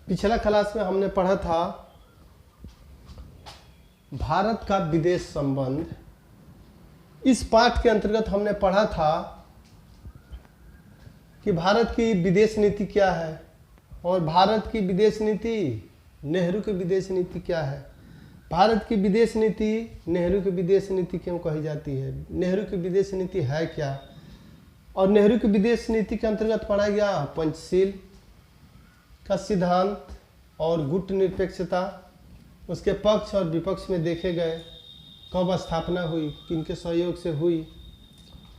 पिछला क्लास में हमने पढ़ा था भारत का विदेश संबंध। इस पाठ के अंतर्गत हमने पढ़ा था कि भारत की विदेश नीति क्या है और भारत की विदेश नीति नेहरू की विदेश नीति क्या है। भारत की विदेश नीति नेहरू की विदेश नीति क्यों कही जाती है, नेहरू की विदेश नीति है क्या, और नेहरू की विदेश नीति के अंतर्गत पढ़ा गया पंचशील का सिद्धांत और गुट निरपेक्षता, उसके पक्ष और विपक्ष में देखे गए, कब स्थापना हुई, किनके सहयोग से हुई,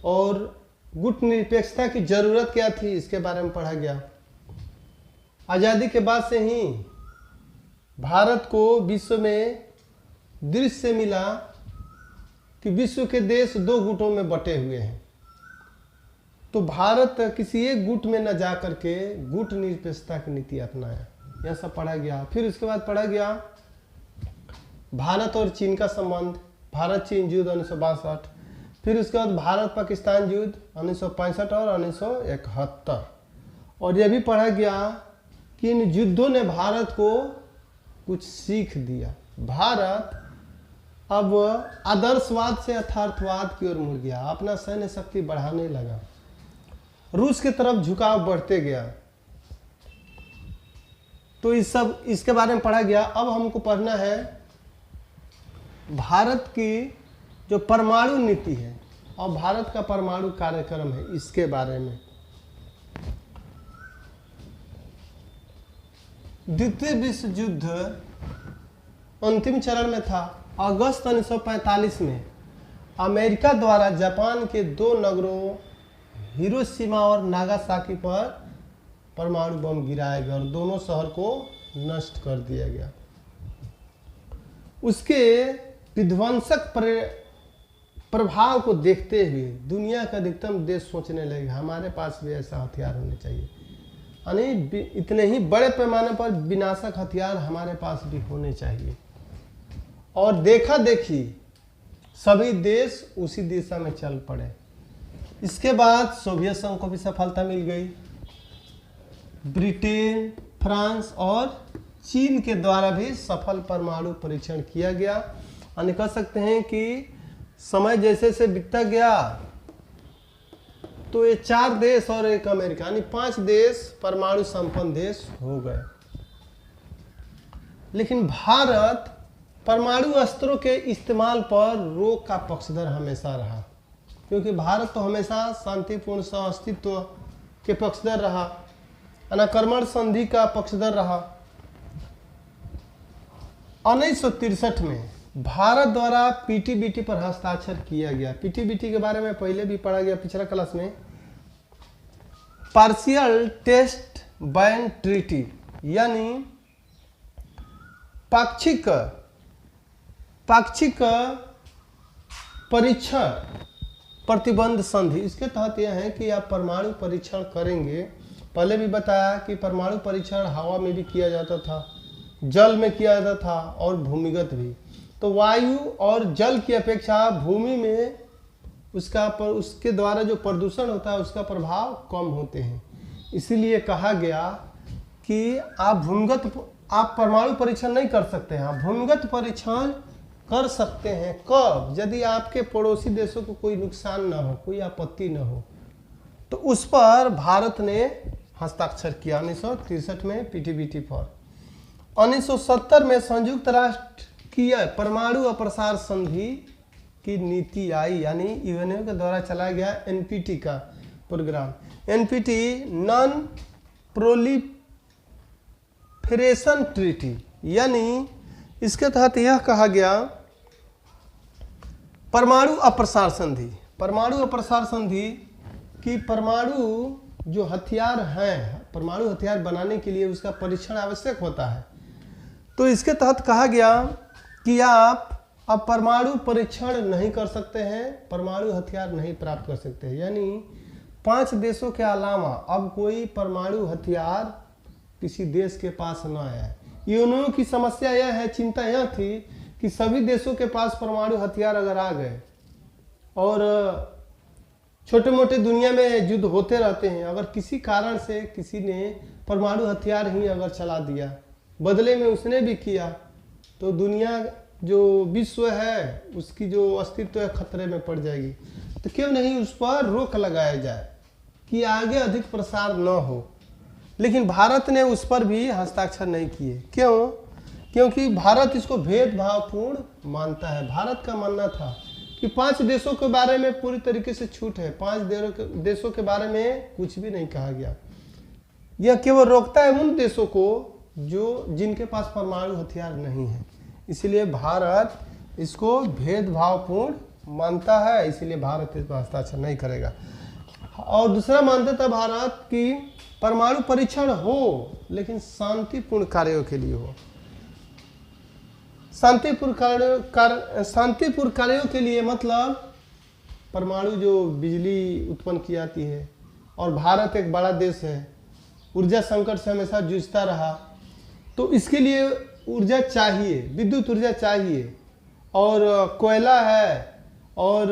और गुट निरपेक्षता की जरूरत क्या थी, इसके बारे में पढ़ा गया। आज़ादी के बाद से ही भारत को विश्व में दृश्य मिला कि विश्व के देश दो गुटों में बटे हुए हैं, तो भारत किसी एक गुट में न जा करके गुट निरपेक्षता की नीति अपनाया। यह सब पढ़ा गया। फिर उसके बाद पढ़ा गया भारत और चीन का संबंध, भारत चीन युद्ध 1962। फिर उसके बाद भारत पाकिस्तान युद्ध 1965 और 1971। और यह भी पढ़ा गया कि इन युद्धों ने भारत को कुछ सीख दिया। भारत अब आदर्शवाद से यथार्थवाद की ओर मुड़ गया, अपना सैन्य शक्ति बढ़ाने लगा, रूस की तरफ झुकाव बढ़ते गया। तो इसके बारे में पढ़ा गया। अब हमको पढ़ना है भारत की जो परमाणु नीति है और भारत का परमाणु कार्यक्रम है, इसके बारे में। द्वितीय विश्व युद्ध अंतिम चरण में था। अगस्त 1945 में अमेरिका द्वारा जापान के दो नगरों हिरोशिमा और नागासाकी पर परमाणु बम गिराया गया और दोनों शहर को नष्ट कर दिया गया। उसके विध्वंसक प्रभाव को देखते हुए दुनिया के अधिकतम देश सोचने लगे हमारे पास भी ऐसा हथियार होने चाहिए, यानी इतने ही बड़े पैमाने पर विनाशक हथियार हमारे पास भी होने चाहिए। और देखा देखी सभी देश उसी दिशा में चल पड़े। इसके बाद सोवियत संघ को भी सफलता मिल गई। ब्रिटेन, फ्रांस और चीन के द्वारा भी सफल परमाणु परीक्षण किया गया। यानी कह सकते हैं कि समय जैसे जैसे बीतता गया तो ये 4 देश और एक अमेरिका, यानी 5 देश परमाणु संपन्न देश हो गए। लेकिन भारत परमाणु अस्त्रों के इस्तेमाल पर रोक का पक्षधर हमेशा रहा, क्योंकि भारत तो हमेशा शांतिपूर्ण सहअस्तित्व के पक्षधर रहा, अनाक्रमण संधि का पक्षधर रहा। 1963 में भारत द्वारा पीटीबीटी पर हस्ताक्षर किया गया। पीटीबीटी के बारे में पहले भी पढ़ा गया पिछला क्लास में। पार्शियल टेस्ट बैन ट्रीटी, यानी पाक्षिक परीक्षण प्रतिबंध संधि। इसके तहत यह है कि आप परमाणु परीक्षण करेंगे। पहले भी बताया कि परमाणु परीक्षण हवा में भी किया जाता था, जल में किया जाता था और भूमिगत भी। तो वायु और जल की अपेक्षा भूमि में उसके द्वारा जो प्रदूषण होता है उसका प्रभाव कम होते हैं। इसीलिए कहा गया कि आप परमाणु परीक्षण नहीं कर सकते हैं, आप भूमिगत परीक्षण कर सकते हैं। कब? यदि आपके पड़ोसी देशों को कोई नुकसान ना हो, कोई आपत्ति ना हो। तो उस पर भारत ने हस्ताक्षर किया 1963 में पीटीबीटी पर। 1970 में संयुक्त राष्ट्र की परमाणु अप्रसार संधि की नीति आई, यानी यूएनओ के द्वारा चलाया गया एनपीटी का programme. NPT non proliferation treaty, यानी इसके तहत यह कहा गया परमाणु अप्रसार संधि। परमाणु अप्रसार संधि कि परमाणु जो हथियार हैं, परमाणु हथियार बनाने के लिए उसका परीक्षण आवश्यक होता है। तो इसके तहत कहा गया कि आप अब परमाणु परीक्षण नहीं कर सकते हैं, परमाणु हथियार नहीं प्राप्त कर सकते हैं। यानी 5 देशों के अलावा अब कोई परमाणु हथियार किसी देश के पास न आया। यूएनओ की समस्या यह है, चिंता यह थी कि सभी देशों के पास परमाणु हथियार अगर आ गए और छोटे मोटे दुनिया में युद्ध होते रहते हैं। अगर किसी कारण से किसी ने परमाणु हथियार ही अगर चला दिया, बदले में उसने भी किया, तो दुनिया जो विश्व है उसकी जो अस्तित्व है खतरे में पड़ जाएगी। तो क्यों नहीं उस पर रोक लगाया जाए कि आगे अधिक प्रसार न हो। लेकिन भारत ने उस पर भी हस्ताक्षर नहीं किए। क्यों? क्योंकि भारत इसको भेदभावपूर्ण मानता है। भारत का मानना था कि 5 देशों के बारे में पूरी तरीके से छूट है, 5 देशों के बारे में कुछ भी नहीं कहा गया। यह केवल रोकता है उन देशों को जिनके पास परमाणु हथियार नहीं है। इसलिए भारत इसको भेदभावपूर्ण मानता है, इसलिए भारत इस पर हस्ताक्षर नहीं करेगा। और दूसरा मानता था भारत कि परमाणु परीक्षण हो लेकिन शांतिपूर्ण कार्यों के लिए हो। शांतिपूर्ण कार्यों के लिए मतलब परमाणु जो बिजली उत्पन्न की जाती है, और भारत एक बड़ा देश है, ऊर्जा संकट से हमेशा जूझता रहा, तो इसके लिए ऊर्जा चाहिए, विद्युत ऊर्जा चाहिए, और कोयला है और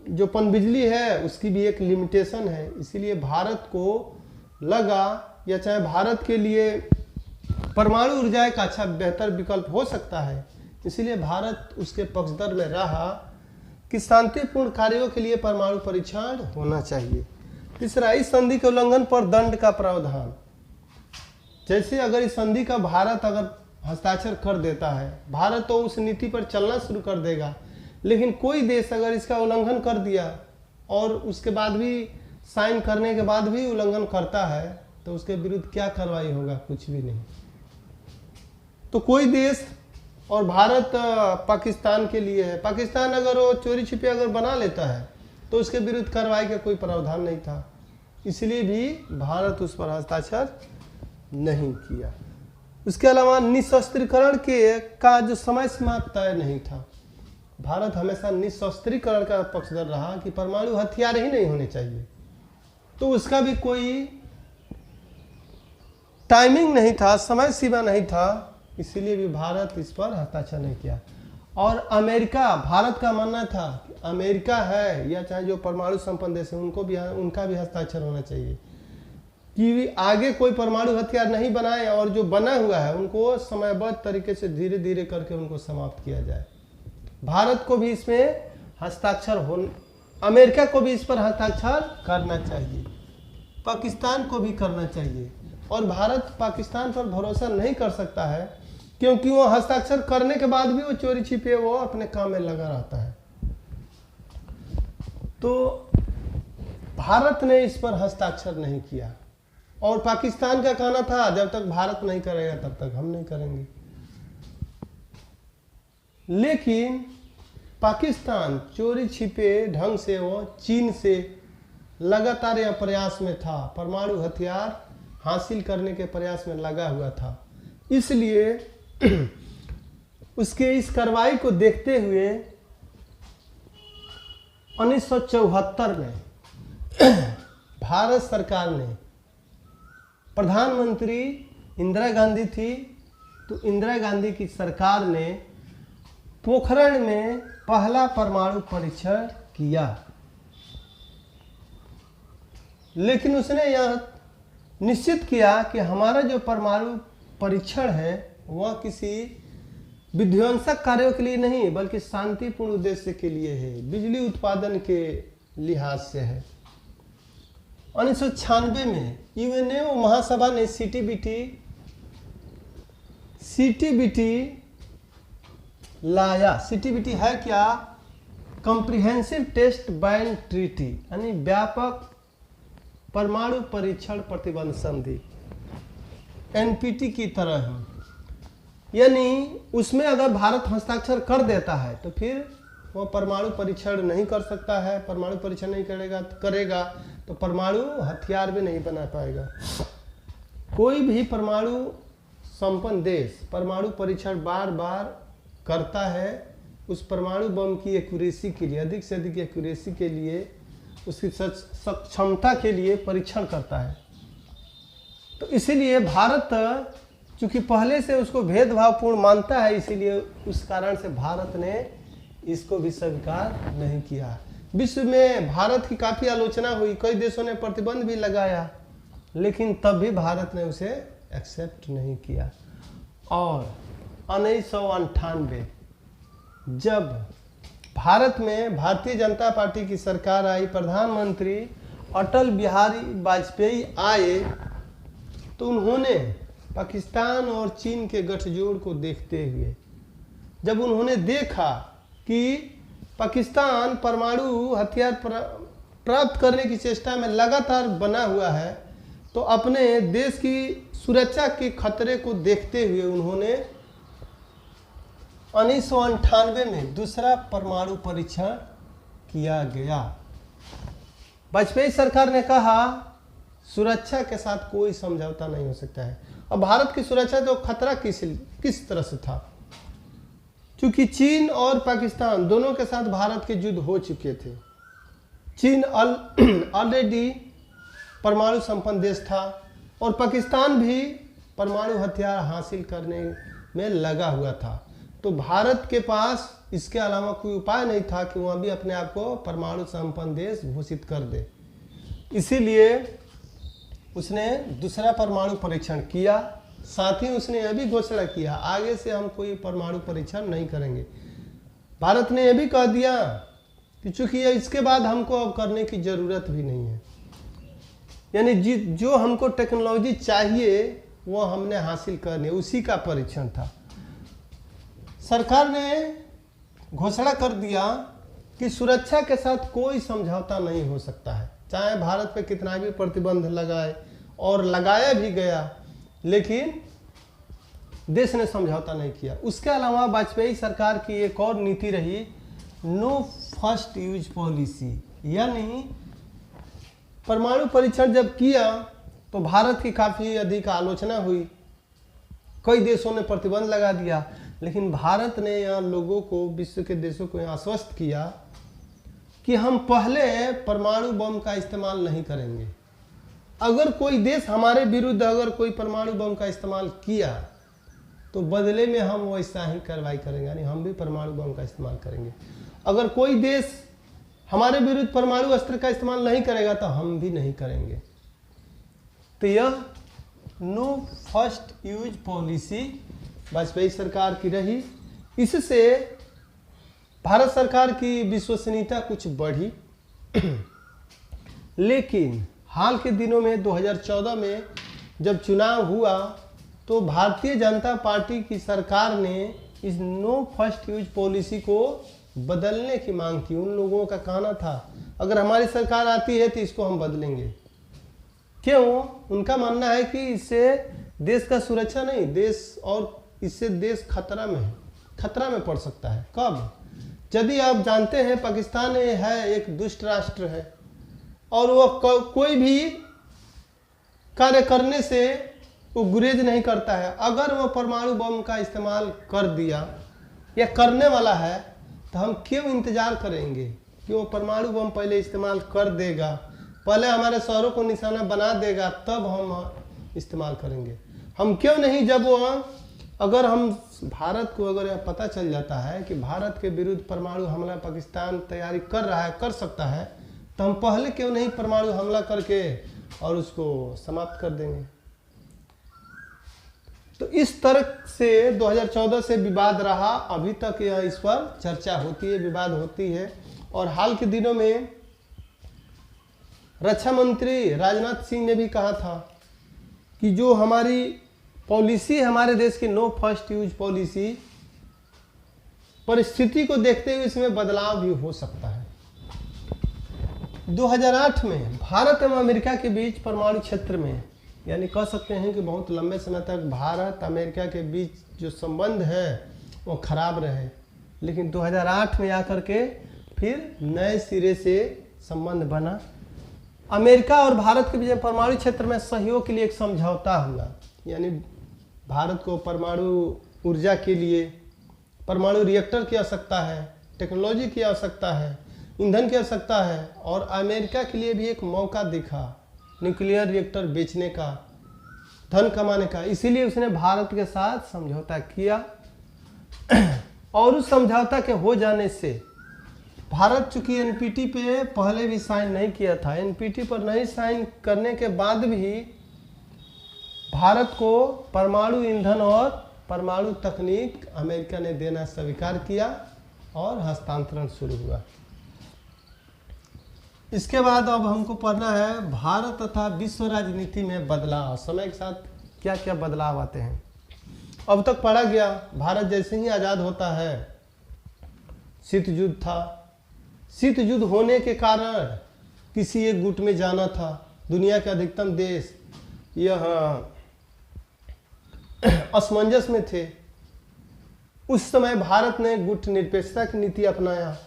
जो पनबिजली है उसकी भी एक लिमिटेशन है। इसीलिए भारत को लगा, या चाहे भारत के लिए परमाणु ऊर्जा एक अच्छा बेहतर विकल्प हो सकता है, इसलिए भारत उसके पक्षधर में रहा कि शांतिपूर्ण कार्यों के लिए परमाणु परीक्षण होना चाहिए। तीसरा, इस संधि के उल्लंघन पर दंड का प्रावधान। जैसे अगर इस संधि का भारत अगर हस्ताक्षर कर देता है, भारत तो उस नीति पर चलना शुरू कर देगा, लेकिन कोई देश अगर इसका उल्लंघन कर दिया और उसके बाद भी साइन करने के बाद भी उल्लंघन करता है, तो उसके विरुद्ध क्या कार्रवाई होगा? कुछ भी नहीं। तो कोई देश, और भारत पाकिस्तान के लिए है, पाकिस्तान अगर वो चोरी छिपे अगर बना लेता है तो उसके विरुद्ध कार्रवाई का कोई प्रावधान नहीं था, इसलिए भी भारत उस पर हस्ताक्षर नहीं किया। उसके अलावा निशस्त्रीकरण का जो समय सीमा तय नहीं था। भारत हमेशा निशस्त्रीकरण का पक्षधर रहा कि परमाणु हथियार ही नहीं होने चाहिए, तो उसका भी कोई टाइमिंग नहीं था, समय सीमा नहीं था, इसीलिए भी भारत इस पर हस्ताक्षर नहीं किया। और अमेरिका, भारत का मानना था कि अमेरिका है या चाहे जो परमाणु संपन्न देश है उनका भी हस्ताक्षर होना चाहिए कि आगे कोई परमाणु हथियार नहीं बनाए, और जो बना हुआ है उनको समयबद्ध तरीके से धीरे धीरे करके उनको समाप्त किया जाए। भारत को भी इसमें हस्ताक्षर अमेरिका को भी इस पर हस्ताक्षर करना चाहिए, पाकिस्तान को भी करना चाहिए। और भारत पाकिस्तान पर भरोसा नहीं कर सकता है क्योंकि वो हस्ताक्षर करने के बाद भी वो चोरी छिपे वो अपने काम में लगा रहता है। तो भारत ने इस पर हस्ताक्षर नहीं किया, और पाकिस्तान का कहना था जब तक भारत नहीं करेगा तब तक हम नहीं करेंगे। लेकिन पाकिस्तान चोरी छिपे ढंग से वो चीन से लगातार यह प्रयास में था, परमाणु हथियार हासिल करने के प्रयास में लगा हुआ था। इसलिए उसके इस कार्रवाई को देखते हुए 1974 में भारत सरकार ने, प्रधानमंत्री इंदिरा गांधी थी, तो इंदिरा गांधी की सरकार ने पोखरण में पहला परमाणु परीक्षण किया। लेकिन उसने यह निश्चित किया कि हमारा जो परमाणु परीक्षण है वह किसी विध्वंसक कार्यों के लिए नहीं बल्कि शांतिपूर्ण उद्देश्य के लिए है, बिजली उत्पादन के लिहाज से है। 1996 में यूएनओ महासभा ने सीटीबीटी लाया। सीटीबीटी है क्या? कॉम्प्रिहेंसिव टेस्ट बैन ट्रीटी, यानी व्यापक परमाणु परीक्षण प्रतिबंध संधि, एनपीटी की तरह ही। यानी उसमें अगर भारत हस्ताक्षर कर देता है तो फिर वो परमाणु परीक्षण नहीं कर सकता है, परमाणु परीक्षण नहीं करेगा तो परमाणु हथियार भी नहीं बना पाएगा। कोई भी परमाणु संपन्न देश परमाणु परीक्षण बार बार करता है, उस परमाणु बम की एक्यूरेसी के लिए, अधिक से अधिक एक्यूरेसी के लिए, उसकी सक्षमता के लिए परीक्षण करता है। तो इसीलिए भारत चूंकि पहले से उसको भेदभावपूर्ण मानता है, इसीलिए उस कारण से भारत ने इसको भी स्वीकार नहीं किया। विश्व में भारत की काफ़ी आलोचना हुई, कई देशों ने प्रतिबंध भी लगाया, लेकिन तब भी भारत ने उसे एक्सेप्ट नहीं किया। और 1998 जब भारत में भारतीय जनता पार्टी की सरकार आई, प्रधानमंत्री अटल बिहारी वाजपेयी आए, तो उन्होंने पाकिस्तान और चीन के गठजोड़ को देखते हुए जब उन्होंने देखा कि पाकिस्तान परमाणु हथियार प्राप्त करने की चेष्टा में लगातार बना हुआ है, तो अपने देश की सुरक्षा के खतरे को देखते हुए उन्होंने 1998 में दूसरा परमाणु परीक्षण किया गया। वाजपेयी सरकार ने कहा सुरक्षा के साथ कोई समझौता नहीं हो सकता है। अब भारत की सुरक्षा तो खतरा किस तरह से था, क्योंकि चीन और पाकिस्तान दोनों के साथ भारत के युद्ध हो चुके थे। चीन ऑलरेडी परमाणु संपन्न देश था और पाकिस्तान भी परमाणु हथियार हासिल करने में लगा हुआ था। तो भारत के पास इसके अलावा कोई उपाय नहीं था कि वह भी अपने आप को परमाणु संपन्न देश घोषित कर दे। इसीलिए उसने दूसरा परमाणु परीक्षण किया। साथ ही उसने यह भी घोषणा किया आगे से हम कोई परमाणु परीक्षण नहीं करेंगे। भारत ने यह भी कह दिया कि चूंकि इसके बाद हमको अब करने की जरूरत भी नहीं है, यानी जो हमको टेक्नोलॉजी चाहिए वो हमने हासिल करनी, उसी का परीक्षण था। सरकार ने घोषणा कर दिया कि सुरक्षा के साथ कोई समझौता नहीं हो सकता है, चाहे भारत पे कितना भी प्रतिबंध लगाए, और लगाया भी गया, लेकिन देश ने समझौता नहीं किया। उसके अलावा वाजपेयी सरकार की एक और नीति रही नो फर्स्ट यूज पॉलिसी, यानी परमाणु परीक्षण जब किया तो भारत की काफ़ी अधिक आलोचना हुई, कई देशों ने प्रतिबंध लगा दिया, लेकिन भारत ने यहाँ लोगों को, विश्व के देशों को आश्वस्त किया कि हम पहले परमाणु बम का इस्तेमाल नहीं करेंगे। अगर कोई देश हमारे विरुद्ध अगर कोई परमाणु बम का इस्तेमाल किया तो बदले में हम वैसा ही कार्रवाई करेंगे, यानी हम भी परमाणु बम का इस्तेमाल करेंगे। अगर कोई देश हमारे विरुद्ध परमाणु अस्त्र का इस्तेमाल नहीं करेगा तो हम भी नहीं करेंगे। तो यह no first use policy Vajpayee सरकार की रही। इससे भारत सरकार की विश्वसनीयता कुछ बढ़ी। लेकिन हाल के दिनों में 2014 में जब चुनाव हुआ तो भारतीय जनता पार्टी की सरकार ने इस नो फर्स्ट यूज पॉलिसी को बदलने की मांग की। उन लोगों का कहना था अगर हमारी सरकार आती है तो इसको हम बदलेंगे। क्यों? उनका मानना है कि इससे देश का सुरक्षा नहीं, देश और इससे देश खतरा में पड़ सकता है। कब? यदि आप जानते हैं पाकिस्तान है एक दुष्ट राष्ट्र है और वह कोई भी कार्य करने से वो गुरेज नहीं करता है। अगर वह परमाणु बम का इस्तेमाल कर दिया या करने वाला है तो हम क्यों इंतजार करेंगे कि वो परमाणु बम पहले इस्तेमाल कर देगा, पहले हमारे शहरों को निशाना बना देगा, तब हम इस्तेमाल करेंगे। हम क्यों नहीं, जब वो अगर हम भारत को अगर यह पता चल जाता है कि भारत के विरुद्ध परमाणु हमला पाकिस्तान तैयारी कर रहा है, कर सकता है, तो हम पहले क्यों नहीं परमाणु हमला करके और उसको समाप्त कर देंगे। तो इस तरह से 2014 से विवाद रहा, अभी तक यह इस पर चर्चा होती है, विवाद होती है। और हाल के दिनों में रक्षा मंत्री राजनाथ सिंह ने भी कहा था कि जो हमारी पॉलिसी है हमारे देश की नो फर्स्ट यूज पॉलिसी, परिस्थिति को देखते हुए इसमें बदलाव भी हो सकता है। 2008 में भारत एवं अमेरिका के बीच परमाणु क्षेत्र में, यानी कह सकते हैं कि बहुत लंबे समय तक भारत अमेरिका के बीच जो संबंध है वो खराब रहे, लेकिन 2008 में आकर के फिर नए सिरे से संबंध बना। अमेरिका और भारत के बीच परमाणु क्षेत्र में सहयोग के लिए एक समझौता हुआ, यानी भारत को परमाणु ऊर्जा के लिए परमाणु रिएक्टर की आवश्यकता है, टेक्नोलॉजी की आवश्यकता है, ईंधन की आवश्यकता है, और अमेरिका के लिए भी एक मौका दिखा न्यूक्लियर रिएक्टर बेचने का, धन कमाने का। इसीलिए उसने भारत के साथ समझौता किया और उस समझौता के हो जाने से भारत चूंकि एनपीटी पे पहले भी साइन नहीं किया था, एनपीटी पर नहीं साइन करने के बाद भी भारत को परमाणु ईंधन और परमाणु तकनीक अमेरिका ने देना स्वीकार किया और हस्तांतरण शुरू हुआ। इसके बाद अब हमको पढ़ना है भारत तथा विश्व राजनीति में बदलाव, समय के साथ क्या क्या बदलाव आते हैं। अब तक पढ़ा गया, भारत जैसे ही आज़ाद होता है शीत युद्ध था, शीत युद्ध होने के कारण किसी एक गुट में जाना था। दुनिया के अधिकतम देश यह असमंजस में थे। उस समय भारत ने गुट निरपेक्षता की नीति अपनाया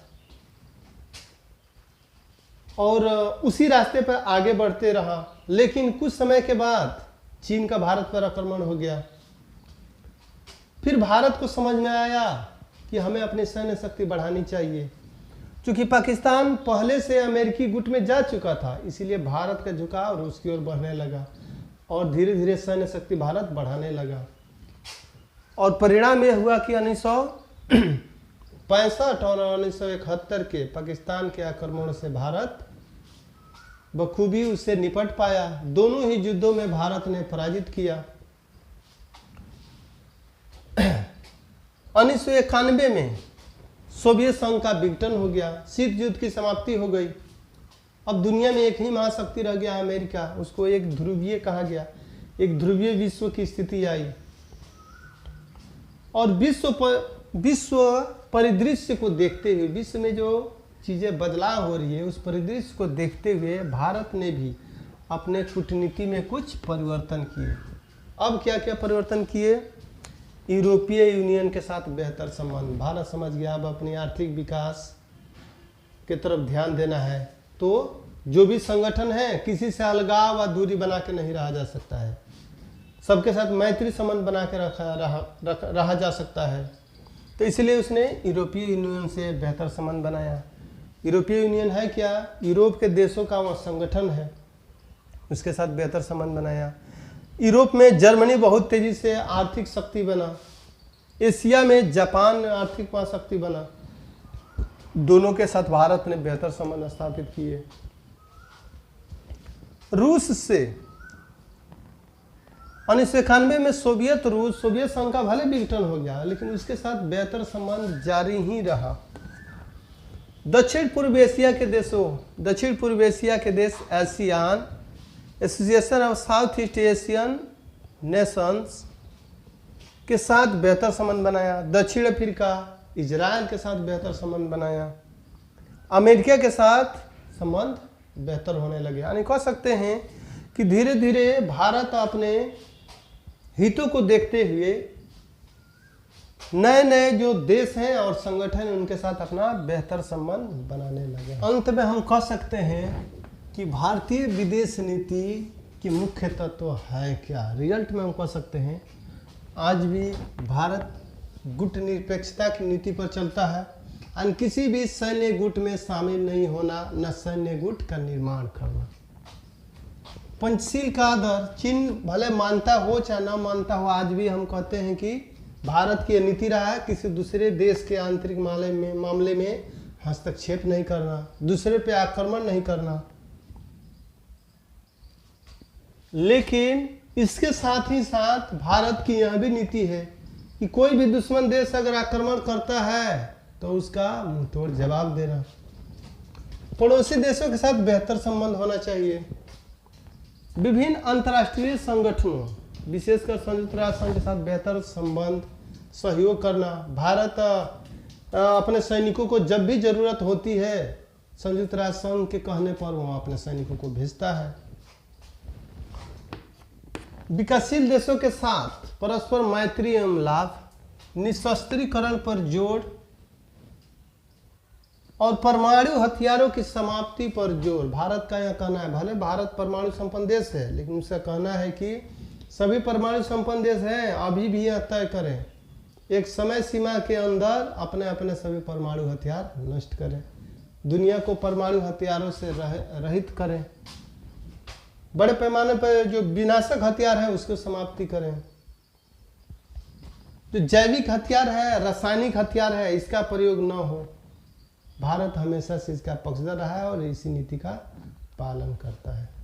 और उसी रास्ते पर आगे बढ़ते रहा। लेकिन कुछ समय के बाद चीन का भारत पर आक्रमण हो गया। फिर भारत को समझ में आया कि हमें अपनी सैन्य शक्ति बढ़ानी चाहिए। चूंकि पाकिस्तान पहले से अमेरिकी गुट में जा चुका था, इसीलिए भारत का झुकाव रूस की ओर बढ़ने लगा और धीरे धीरे सैन्य शक्ति भारत बढ़ाने लगा। और परिणाम यह हुआ कि 1965 और 1971 के पाकिस्तान के आक्रमण से भारत बखूबी उससे निपट पाया। दोनों ही युद्धों में भारत ने पराजित किया। 1991 में सोवियत संघ का विघटन हो गया, शीत युद्ध की समाप्ति हो गई। अब दुनिया में एक ही महाशक्ति रह गया अमेरिका, उसको एक ध्रुवीय कहा गया। एक ध्रुवीय विश्व की स्थिति आई और विश्व परिदृश्य को देखते हुए, विश्व में जो चीज़ें बदलाव हो रही है उस परिदृश्य को देखते हुए भारत ने भी अपने कूटनीति में कुछ परिवर्तन किए। अब क्या क्या परिवर्तन किए? यूरोपीय यूनियन के साथ बेहतर संबंध। भारत समझ गया अब अपनी आर्थिक विकास के तरफ ध्यान देना है, तो जो भी संगठन है किसी से अलगाव व दूरी बना के नहीं रहा जा सकता है, सबके साथ मैत्री संबंध बना के रहा जा सकता है। तो इसलिए उसने यूरोपीय यूनियन से बेहतर संबंध बनाया। यूरोपीय यूनियन है क्या? यूरोप के देशों का वह संगठन है, उसके साथ बेहतर संबंध बनाया। यूरोप में जर्मनी बहुत तेजी से आर्थिक शक्ति बना। एशिया में जापान आर्थिक महाशक्ति बना। दोनों के साथ भारत ने बेहतर संबंध स्थापित किए। रूस से 1991 में सोवियत संघ का भले विघटन हो गया, लेकिन उसके साथ बेहतर संबंध जारी ही रहा। दक्षिण पूर्व एशिया के देश ASEAN association of South East Asian nations के साथ बेहतर संबंध बनाया। दक्षिण अफ्रीका, इजराइल के साथ बेहतर संबंध बनाया। अमेरिका के साथ संबंध बेहतर होने लगे। यानी कह सकते हैं कि धीरे धीरे भारत अपने हितों को देखते हुए नए नए जो देश हैं और संगठन उनके साथ अपना बेहतर संबंध बनाने लगे। अंत में हम कह सकते हैं कि भारतीय विदेश नीति की मुख्य तत्व है क्या? रिजल्ट में हम कह सकते हैं आज भी भारत गुट निरपेक्षता की नीति पर चलता है और किसी भी सैन्य गुट में शामिल नहीं होना, न सैन्य गुट का निर्माण करना। पंचशील का आदर चीन भले मानता हो चाहे न मानता हो, आज भी हम कहते हैं कि भारत की नीति रहा है किसी दूसरे देश के आंतरिक मामले में हस्तक्षेप नहीं करना, दूसरे पे आक्रमण नहीं करना। लेकिन इसके साथ ही साथ भारत की यह भी नीति है कि कोई भी दुश्मन देश अगर आक्रमण करता है तो उसका मुंहतोड़ जवाब देना। पड़ोसी देशों के साथ बेहतर संबंध होना चाहिए। विभिन्न अंतर्राष्ट्रीय संगठनों विशेषकर संयुक्त राष्ट्र संघ के साथ बेहतर संबंध, सहयोग करना। भारत अपने सैनिकों को जब भी जरूरत होती है संयुक्त राष्ट्र संघ के कहने पर वह अपने सैनिकों को भेजता है। विकासशील देशों के साथ परस्पर मैत्री एवं लाभ, निशस्त्रीकरण पर जोर और परमाणु हथियारों की समाप्ति पर जोर। भारत का यह कहना है, भले भारत परमाणु संपन्न देश है, लेकिन उसका कहना है कि सभी परमाणु संपन्न देश हैं अभी भी यह तय करें, एक समय सीमा के अंदर अपने अपने सभी परमाणु हथियार नष्ट करें, दुनिया को परमाणु हथियारों से रहित करें, बड़े पैमाने पर जो विनाशक हथियार है उसको समाप्ति करें, जो जैविक हथियार है, रासायनिक हथियार है, इसका प्रयोग न हो। भारत हमेशा से इसका पक्षधर रहा है और इसी नीति का पालन करता है।